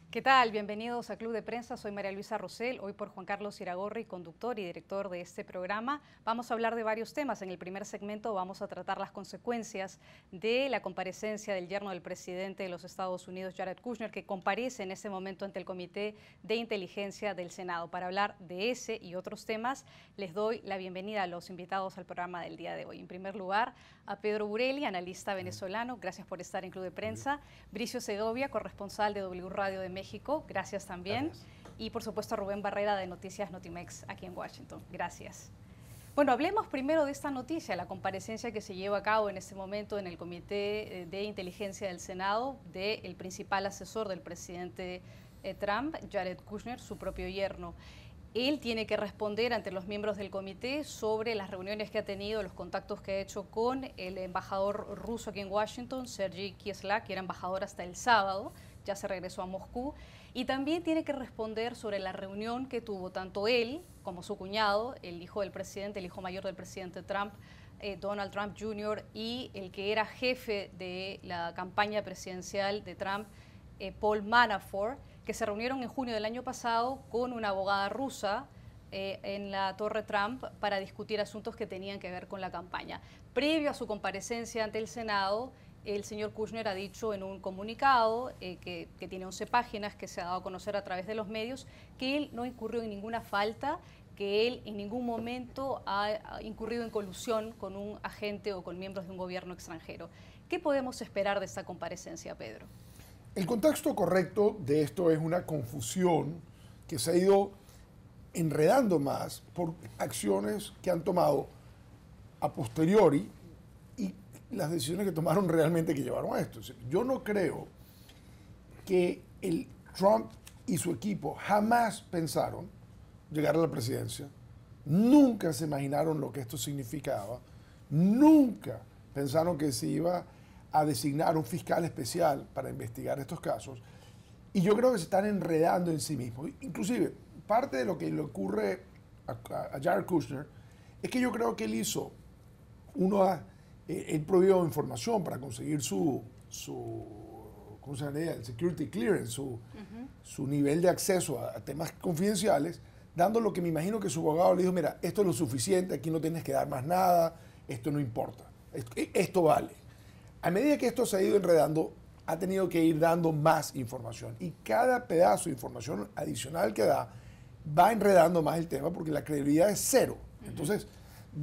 ¿Qué tal? Bienvenidos a Club de Prensa. Soy María Luisa Rosell, hoy por Juan Carlos Iragorri, conductor y director de este programa. Vamos a hablar de varios temas. En el primer segmento vamos a tratar las consecuencias de la comparecencia del yerno del presidente de los Estados Unidos, Jared Kushner, que comparece en este momento ante el Comité de Inteligencia del Senado. Para hablar de ese y otros temas, les doy la bienvenida a los invitados al programa del día de hoy. En primer lugar, a Pedro Burelli, analista venezolano. Gracias por estar en Club de Prensa. Bricio Segovia, corresponsal de W Radio de México. Gracias también. Gracias. Y por supuesto a Rubén Barrera de Noticias Notimex aquí en Washington. Gracias. Bueno, hablemos primero de esta noticia, la comparecencia que se lleva a cabo en este momento en el Comité de Inteligencia del Senado del principal asesor del presidente Trump, Jared Kushner, su propio yerno. Él tiene que responder ante los miembros del comité sobre las reuniones que ha tenido, los contactos que ha hecho con el embajador ruso aquí en Washington, Sergei Kieslak, que era embajador hasta el sábado, ya se regresó a Moscú, y también tiene que responder sobre la reunión que tuvo tanto él como su cuñado, el hijo del presidente, el hijo mayor del presidente Trump, Donald Trump Jr., y el que era jefe de la campaña presidencial de Trump, Paul Manafort, que se reunieron en junio del año pasado con una abogada rusa en la Torre Trump para discutir asuntos que tenían que ver con la campaña. Previo a su comparecencia ante el Senado, el señor Kushner ha dicho en un comunicado que tiene 11 páginas, que se ha dado a conocer a través de los medios, que él no incurrió en ninguna falta, que él en ningún momento ha incurrido en colusión con un agente o con miembros de un gobierno extranjero. ¿Qué podemos esperar de esta comparecencia, Pedro? El contexto correcto de esto es una confusión que se ha ido enredando más por acciones que han tomado a posteriori y las decisiones que tomaron realmente que llevaron a esto. Yo no creo que el Trump y su equipo jamás pensaron llegar a la presidencia, nunca se imaginaron lo que esto significaba, nunca pensaron que se iba a designar un fiscal especial para investigar estos casos, y yo creo que se están enredando en sí mismos. Inclusive, parte de lo que le ocurre a Jared Kushner es que yo creo que él hizo él prohibió información para conseguir ¿cómo se llama? El security clearance, su nivel de acceso a temas confidenciales, dando lo que me imagino que su abogado le dijo: mira, esto es lo suficiente, aquí no tienes que dar más nada, esto no importa, esto vale. A medida que esto se ha ido enredando, ha tenido que ir dando más información, y cada pedazo de información adicional que da va enredando más el tema, porque la credibilidad es cero. Entonces,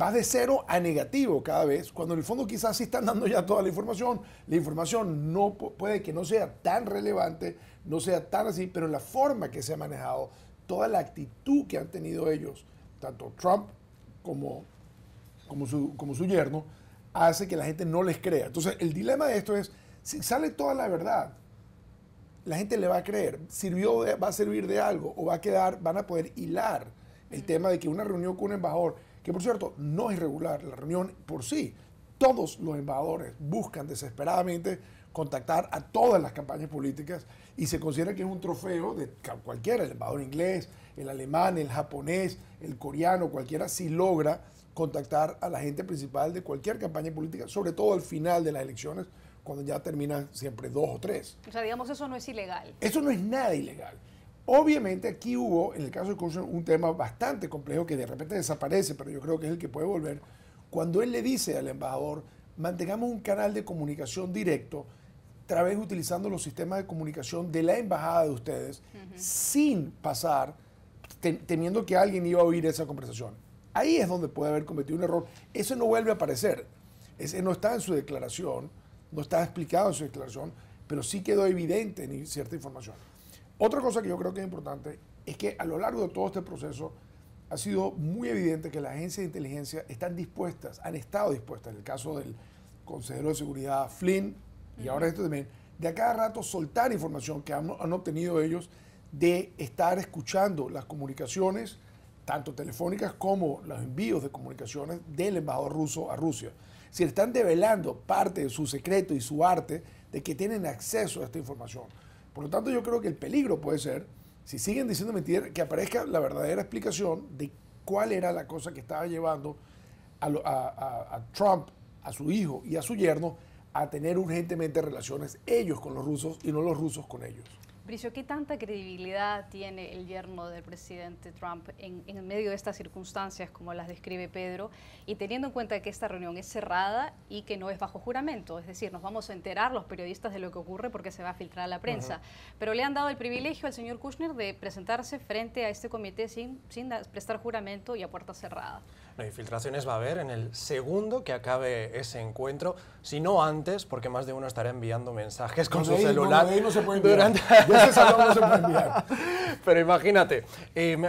va de cero a negativo cada vez, cuando en el fondo quizás sí están dando ya toda la información no puede que no sea tan relevante, no sea tan así, pero la forma que se ha manejado, toda la actitud que han tenido ellos, tanto Trump como su yerno, hace que la gente no les crea. Entonces, el dilema de esto es, si sale toda la verdad, la gente le va a creer, va a servir de algo, o van a poder hilar el tema de que una reunión con un embajador, que por cierto no es regular, la reunión por sí, todos los embajadores buscan desesperadamente contactar a todas las campañas políticas, y se considera que es un trofeo de cualquiera, el embajador inglés, el alemán, el japonés, el coreano, cualquiera, si logra contactar a la gente principal de cualquier campaña política, sobre todo al final de las elecciones, cuando ya terminan siempre 2 o 3. O sea, digamos, eso no es ilegal. Eso no es nada ilegal. Obviamente aquí hubo, en el caso de Kushner, un tema bastante complejo que de repente desaparece, pero yo creo que es el que puede volver, cuando él le dice al embajador: mantengamos un canal de comunicación directo, otra vez utilizando los sistemas de comunicación de la embajada de ustedes, sin pasar, temiendo que alguien iba a oír esa conversación. Ahí es donde puede haber cometido un error. Eso no vuelve a aparecer. Ese no está en su declaración, no está explicado en su declaración, pero sí quedó evidente en cierta información. Otra cosa que yo creo que es importante es que a lo largo de todo este proceso ha sido muy evidente que las agencias de inteligencia han estado dispuestas, en el caso del consejero de seguridad Flynn, y ahora esto también, de a cada rato soltar información que han obtenido ellos, de estar escuchando las comunicaciones, tanto telefónicas como los envíos de comunicaciones del embajador ruso a Rusia. Si están develando parte de su secreto y su arte de que tienen acceso a esta información. Por lo tanto, yo creo que el peligro puede ser, si siguen diciendo mentiras, que aparezca la verdadera explicación de cuál era la cosa que estaba llevando a Trump, a su hijo y a su yerno a tener urgentemente relaciones ellos con los rusos y no los rusos con ellos. Bricio, ¿qué tanta credibilidad tiene el yerno del presidente Trump en medio de estas circunstancias como las describe Pedro, y teniendo en cuenta que esta reunión es cerrada y que no es bajo juramento? Es decir, nos vamos a enterar los periodistas de lo que ocurre porque se va a filtrar a la prensa, pero le han dado el privilegio al señor Kushner de presentarse frente a este comité sin prestar juramento y a puerta cerrada. No, y filtraciones va a haber en el segundo que acabe ese encuentro, si no antes, porque más de uno estará enviando mensajes con su celular. No, de ahí no se puede enviar. De ese salón no se puede enviar. Pero imagínate,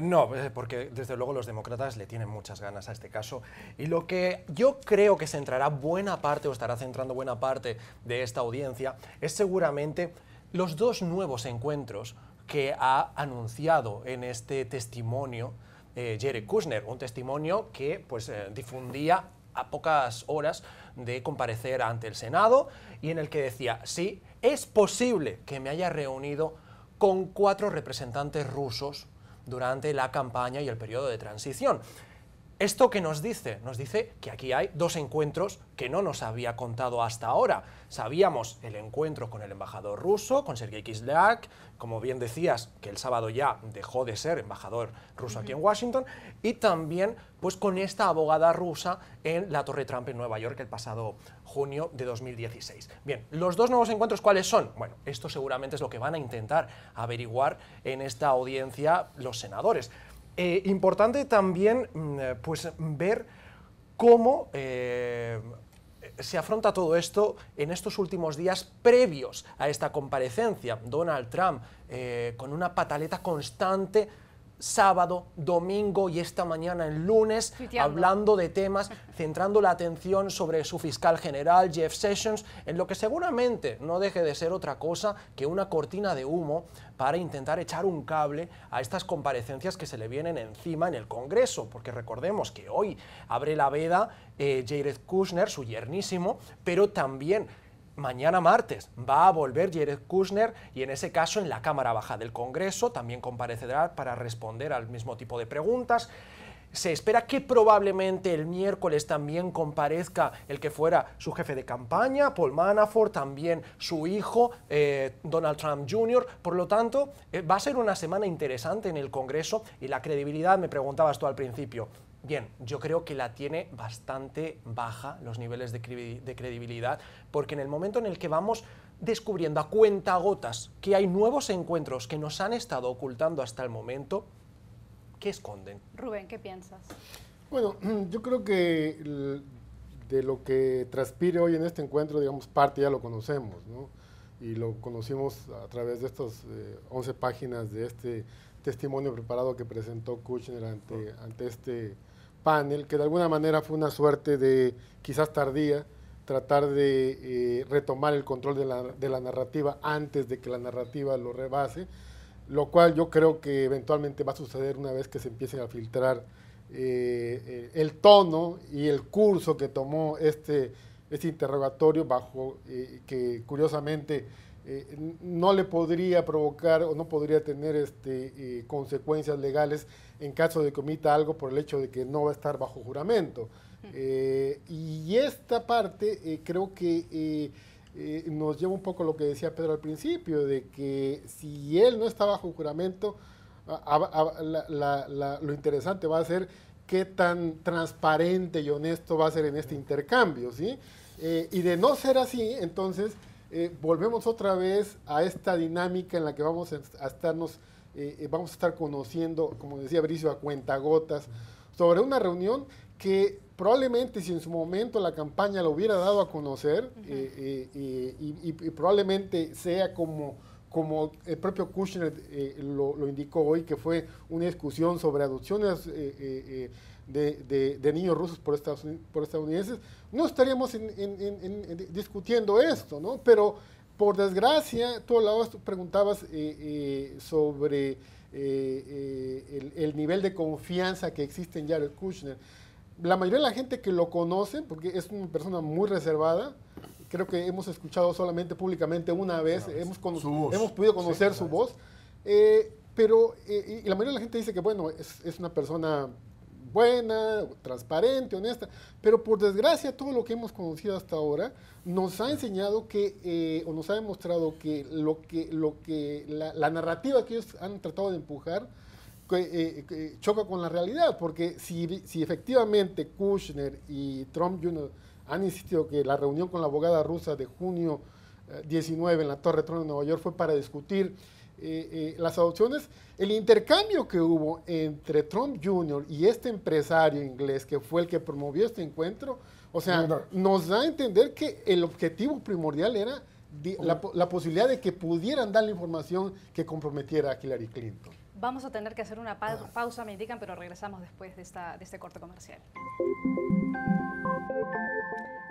no, porque desde luego los demócratas le tienen muchas ganas a este caso, y lo que yo creo que centrará buena parte, o estará centrando buena parte de esta audiencia, es seguramente los dos nuevos encuentros que ha anunciado en este testimonio Jared Kushner, un testimonio que pues, difundía a pocas horas de comparecer ante el Senado, y en el que decía: sí, es posible que me haya reunido con 4 representantes rusos durante la campaña y el periodo de transición. ¿Esto qué nos dice? Nos dice que aquí hay 2 encuentros que no nos había contado hasta ahora. Sabíamos el encuentro con el embajador ruso, con Sergei Kislyak, como bien decías, que el sábado ya dejó de ser embajador ruso aquí en Washington, y también pues con esta abogada rusa en la Torre Trump en Nueva York el pasado junio de 2016. Bien, los 2 nuevos encuentros, ¿cuáles son? Bueno, esto seguramente es lo que van a intentar averiguar en esta audiencia los senadores. Importante también pues, ver cómo se afronta todo esto en estos últimos días previos a esta comparecencia. Donald Trump con una pataleta constante, sábado, domingo y esta mañana el lunes, hablando de temas, centrando la atención sobre su fiscal general, Jeff Sessions, en lo que seguramente no deje de ser otra cosa que una cortina de humo para intentar echar un cable a estas comparecencias que se le vienen encima en el Congreso, porque recordemos que hoy abre la veda Jared Kushner, su yernísimo, pero también mañana martes va a volver Jared Kushner, y en ese caso en la Cámara Baja del Congreso también comparecerá para responder al mismo tipo de preguntas. Se espera que probablemente el miércoles también comparezca el que fuera su jefe de campaña, Paul Manafort, también su hijo, Donald Trump Jr. Por lo tanto, va a ser una semana interesante en el Congreso, y la credibilidad, me preguntabas tú al principio. Bien, yo creo que la tiene bastante baja, los niveles de credibilidad, porque en el momento en el que vamos descubriendo a cuentagotas que hay nuevos encuentros que nos han estado ocultando hasta el momento, ¿qué esconden? Rubén, ¿qué piensas? Bueno, yo creo que de lo que transpire hoy en este encuentro, digamos, parte ya lo conocemos, ¿no? Y lo conocimos a través de estas 11 páginas de este testimonio preparado que presentó Kushner ante este panel, que de alguna manera fue una suerte de, quizás tardía, tratar de retomar el control de la narrativa antes de que la narrativa lo rebase, lo cual yo creo que eventualmente va a suceder una vez que se empiecen a filtrar el tono y el curso que tomó este interrogatorio, bajo que curiosamente no le podría provocar o no podría tener consecuencias legales en caso de que omita algo por el hecho de que no va a estar bajo juramento. Y esta parte creo que nos lleva un poco a lo que decía Pedro al principio, de que si él no está bajo juramento, lo interesante va a ser qué tan transparente y honesto va a ser en este intercambio, ¿sí? Y de no ser así, entonces volvemos otra vez a esta dinámica en la que vamos a estar conociendo, como decía Bricio, a cuentagotas, sobre una reunión que probablemente, si en su momento la campaña lo hubiera dado a conocer, y probablemente sea como el propio Kushner lo indicó hoy, que fue una discusión sobre adopciones de niños rusos por estadounidenses, no estaríamos discutiendo esto, ¿no? Pero, por desgracia, tú preguntabas sobre el nivel de confianza que existe en Jared Kushner. La mayoría de la gente que lo conoce, porque es una persona muy reservada, creo que hemos escuchado solamente públicamente una vez, hemos podido conocer su voz, pero y la mayoría de la gente dice que, bueno, es una persona buena, transparente, honesta, pero por desgracia todo lo que hemos conocido hasta ahora nos ha enseñado que, o nos ha demostrado que la narrativa que ellos han tratado de empujar que choca con la realidad, porque si efectivamente Kushner y Trump Jr. han insistido que la reunión con la abogada rusa de junio 19 en la Torre Trump de Nueva York fue para discutir las adopciones, el intercambio que hubo entre Trump Jr. y este empresario inglés que fue el que promovió este encuentro, o sea, nos da a entender que el objetivo primordial era la posibilidad de que pudieran dar la información que comprometiera a Hillary Clinton. Vamos a tener que hacer una pausa, me indican, pero regresamos después de este corte comercial.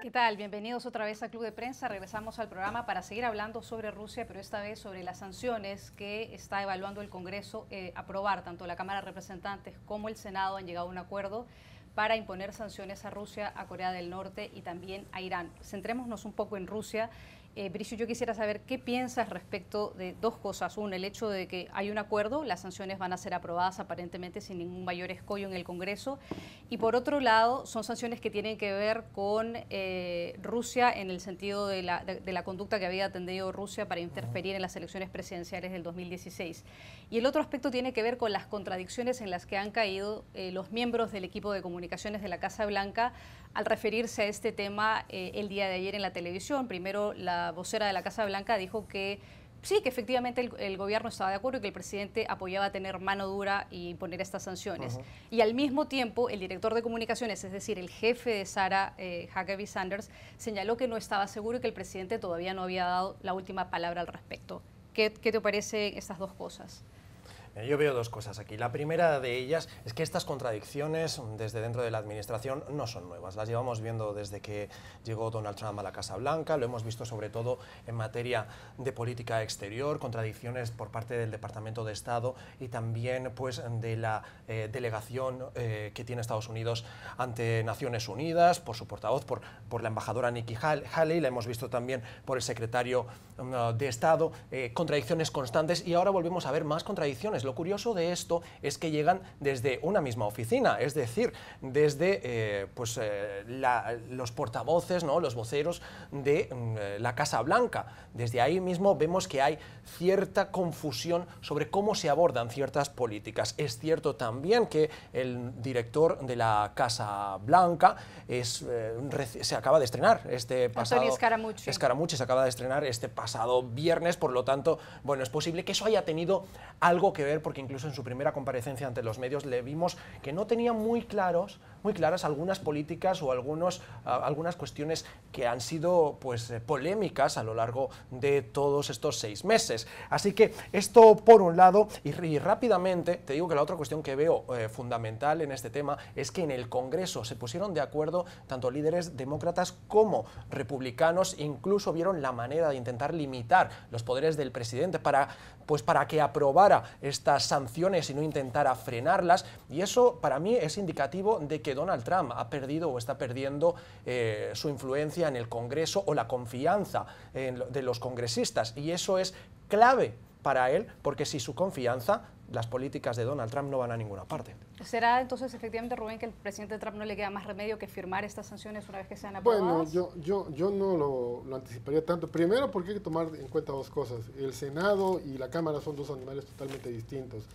¿Qué tal? Bienvenidos otra vez a Club de Prensa. Regresamos al programa para seguir hablando sobre Rusia, pero esta vez sobre las sanciones que está evaluando el Congreso aprobar. Tanto la Cámara de Representantes como el Senado han llegado a un acuerdo para imponer sanciones a Rusia, a Corea del Norte y también a Irán. Centrémonos un poco en Rusia. Bricio, yo quisiera saber qué piensas respecto de dos cosas. Uno, el hecho de que hay un acuerdo, las sanciones van a ser aprobadas aparentemente sin ningún mayor escollo en el Congreso. Y por otro lado, son sanciones que tienen que ver con Rusia en el sentido de la conducta que había tenido Rusia para interferir en las elecciones presidenciales del 2016. Y el otro aspecto tiene que ver con las contradicciones en las que han caído los miembros del equipo de comunicaciones de la Casa Blanca al referirse a este tema el día de ayer en la televisión. Primero, la vocera de la Casa Blanca dijo que sí, que efectivamente el gobierno estaba de acuerdo y que el presidente apoyaba tener mano dura y poner estas sanciones. Y al mismo tiempo, el director de comunicaciones, es decir, el jefe de Sarah Huckabee Sanders, señaló que no estaba seguro y que el presidente todavía no había dado la última palabra al respecto. ¿Qué te parecen estas dos cosas? Yo veo dos cosas aquí. La primera de ellas es que estas contradicciones desde dentro de la administración no son nuevas. Las llevamos viendo desde que llegó Donald Trump a la Casa Blanca, lo hemos visto sobre todo en materia de política exterior, contradicciones por parte del Departamento de Estado y también pues, de la delegación que tiene Estados Unidos ante Naciones Unidas, por su portavoz, por la embajadora Nikki Haley, la hemos visto también por el secretario de Estado, contradicciones constantes y ahora volvemos a ver más contradicciones. Lo curioso de esto es que llegan desde una misma oficina, es decir, desde los portavoces, ¿no?, los voceros de la Casa Blanca. Desde ahí mismo vemos que hay cierta confusión sobre cómo se abordan ciertas políticas. Es cierto también que el director de la Casa Blanca se acaba de estrenar este pasado... Scaramucci se acaba de estrenar este pasado viernes, por lo tanto, bueno, es posible que eso haya tenido algo que ver, porque incluso en su primera comparecencia ante los medios le vimos que no tenía muy claras algunas políticas o algunas cuestiones que han sido pues, polémicas a lo largo de todos estos 6 meses. Así que esto por un lado, y rápidamente te digo que la otra cuestión que veo fundamental en este tema es que en el Congreso se pusieron de acuerdo tanto líderes demócratas como republicanos, incluso vieron la manera de intentar limitar los poderes del presidente para que aprobara estas sanciones y no intentara frenarlas, y eso para mí es indicativo de que Donald Trump ha perdido o está perdiendo su influencia en el Congreso o la confianza de los congresistas, y eso es clave para él, porque sin su confianza las políticas de Donald Trump no van a ninguna parte. ¿Será entonces efectivamente, Rubén, que el presidente Trump no le queda más remedio que firmar estas sanciones una vez que sean aprobadas? Bueno, yo no lo anticiparía tanto. Primero porque hay que tomar en cuenta dos cosas. El Senado y la Cámara son dos animales totalmente distintos.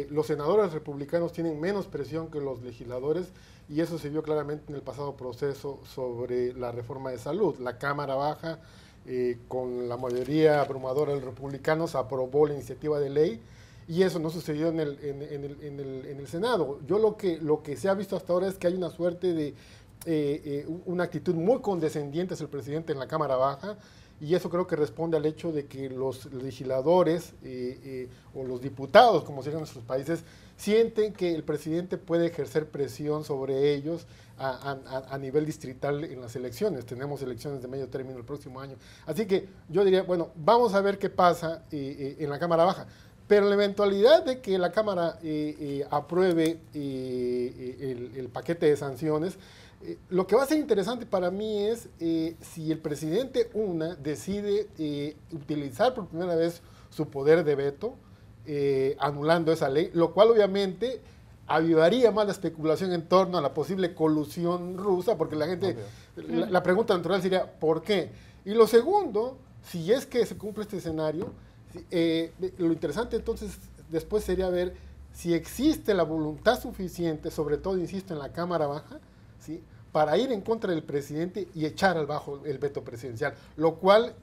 Los senadores republicanos tienen menos presión que los legisladores y eso se vio claramente en el pasado proceso sobre la reforma de salud. La Cámara Baja, con la mayoría abrumadora de los republicanos, aprobó la iniciativa de ley y eso no sucedió en el Senado. Yo lo que se ha visto hasta ahora es que hay una suerte de una actitud muy condescendiente hacia el presidente en la Cámara Baja, y eso creo que responde al hecho de que los legisladores o los diputados, como se llaman en nuestros países, sienten que el presidente puede ejercer presión sobre ellos a nivel distrital en las elecciones. Tenemos elecciones de medio término el próximo año. Así que yo diría, bueno, vamos a ver qué pasa en la Cámara Baja. Pero en la eventualidad de que la Cámara apruebe el paquete de sanciones, lo que va a ser interesante para mí es si el presidente decide utilizar por primera vez su poder de veto, anulando esa ley, lo cual obviamente avivaría más la especulación en torno a la posible colusión rusa, porque la gente, la pregunta natural sería, ¿por qué? Y lo segundo, si es que se cumple este escenario, lo interesante entonces después sería ver si existe la voluntad suficiente, sobre todo, insisto, en la Cámara Baja, ¿sí?, para ir en contra del presidente y echar al bajo el veto presidencial, lo cual,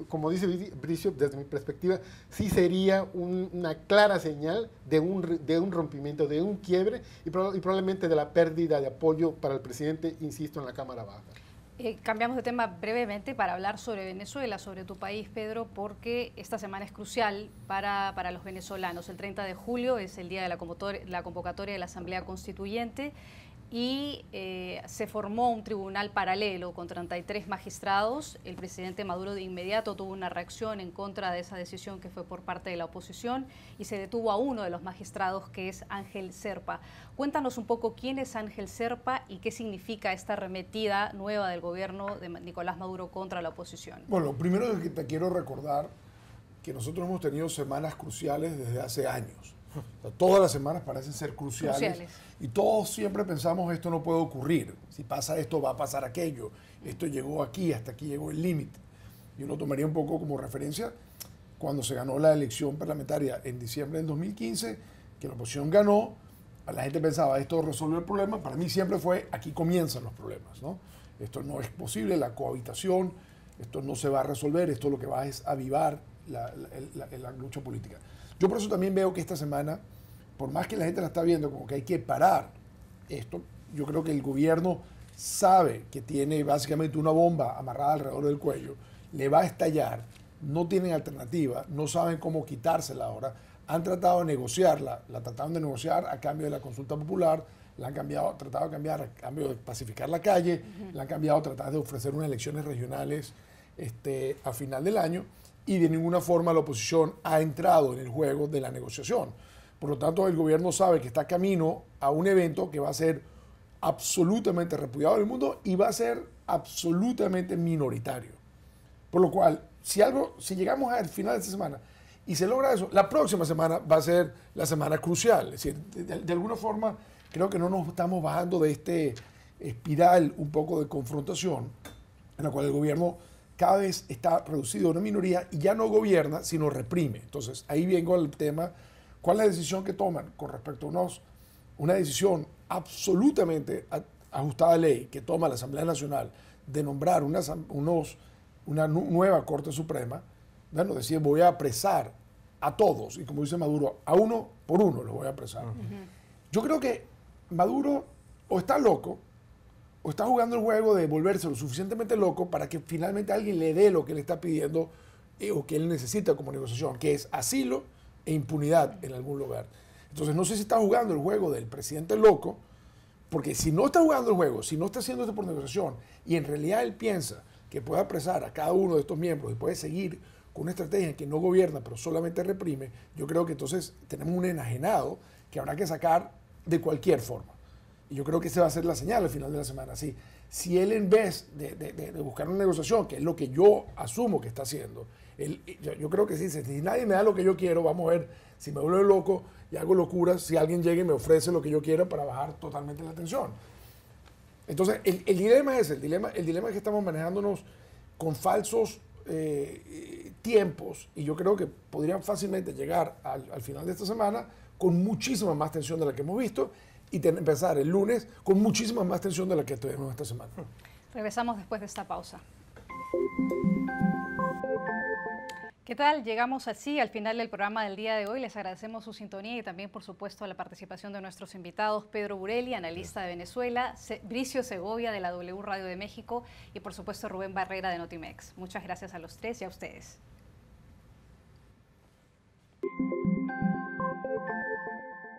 como dice Bricio, desde mi perspectiva, sí sería una clara señal de un rompimiento, de un quiebre y probablemente de la pérdida de apoyo para el presidente, insisto, en la Cámara Baja. Cambiamos de tema brevemente para hablar sobre Venezuela, sobre tu país, Pedro, porque esta semana es crucial para los venezolanos. El 30 de julio es el día de la convocatoria de la Asamblea Constituyente y se formó un tribunal paralelo con 33 magistrados. El presidente Maduro de inmediato tuvo una reacción en contra de esa decisión que fue por parte de la oposición y se detuvo a uno de los magistrados, que es Ángel Zerpa. Cuéntanos un poco quién es Ángel Zerpa y qué significa esta arremetida nueva del gobierno de Nicolás Maduro contra la oposición. Bueno, primero es que te quiero recordar que nosotros hemos tenido semanas cruciales desde hace años. O sea, todas las semanas parecen ser cruciales y todos siempre pensamos esto no puede ocurrir, si pasa esto va a pasar aquello, esto llegó aquí, hasta aquí llegó el límite. Yo lo tomaría un poco como referencia cuando se ganó la elección parlamentaria en diciembre del 2015, que la oposición ganó, la gente pensaba esto resuelve el problema, para mí siempre fue aquí comienzan los problemas, ¿no? Esto no es posible, la cohabitación, esto no se va a resolver, esto lo que va es avivar la lucha política. Yo por eso también veo que esta semana, por más que la gente la está viendo como que hay que parar esto, yo creo que el gobierno sabe que tiene básicamente una bomba amarrada alrededor del cuello, le va a estallar, no tienen alternativa, no saben cómo quitársela ahora, han tratado de negociarla, la trataron de negociar a cambio de la consulta popular, la han tratado de cambiar a cambio de pacificar la calle, la han cambiado a tratar de ofrecer unas elecciones regionales a final del año, y de ninguna forma la oposición ha entrado en el juego de la negociación. Por lo tanto, el gobierno sabe que está camino a un evento que va a ser absolutamente repudiado en el mundo y va a ser absolutamente minoritario. Por lo cual, si llegamos al final de esta semana y se logra eso, la próxima semana va a ser la semana crucial. Es decir, de alguna forma, creo que no nos estamos bajando de este espiral un poco de confrontación en la cual el gobierno cada vez está reducido a una minoría y ya no gobierna, sino reprime. Entonces, ahí vengo al tema, ¿cuál es la decisión que toman con respecto a una decisión absolutamente ajustada a ley que toma la Asamblea Nacional de nombrar una nueva Corte Suprema? Bueno, decir, voy a apresar a todos, y como dice Maduro, a uno por uno los voy a apresar. Yo creo que Maduro o está loco, o está jugando el juego de volverse lo suficientemente loco para que finalmente alguien le dé lo que le está pidiendo o que él necesita como negociación, que es asilo e impunidad en algún lugar. Entonces no sé si está jugando el juego del presidente loco, porque si no está jugando el juego, si no está haciendo esto por negociación, y en realidad él piensa que puede apresar a cada uno de estos miembros y puede seguir con una estrategia en que no gobierna, pero solamente reprime, yo creo que entonces tenemos un enajenado que habrá que sacar de cualquier forma. Y yo creo que esa va a ser la señal al final de la semana. Si él, en vez de buscar una negociación, que es lo que yo asumo que está haciendo, yo creo que sí, si nadie me da lo que yo quiero, vamos a ver si me vuelvo loco y hago locuras, si alguien llega y me ofrece lo que yo quiero para bajar totalmente la tensión. Entonces, el dilema es ese, el dilema es que estamos manejándonos con falsos tiempos, y yo creo que podrían fácilmente llegar al final de esta semana con muchísima más tensión de la que hemos visto, y empezar el lunes con muchísima más tensión de la que tuvimos esta semana. Regresamos después de esta pausa. ¿Qué tal? Llegamos así al final del programa del día de hoy. Les agradecemos su sintonía y también, por supuesto, la participación de nuestros invitados, Pedro Burelli, analista de Venezuela, Bricio Segovia de la W Radio de México y, por supuesto, Rubén Barrera de Notimex. Muchas gracias a los tres y a ustedes.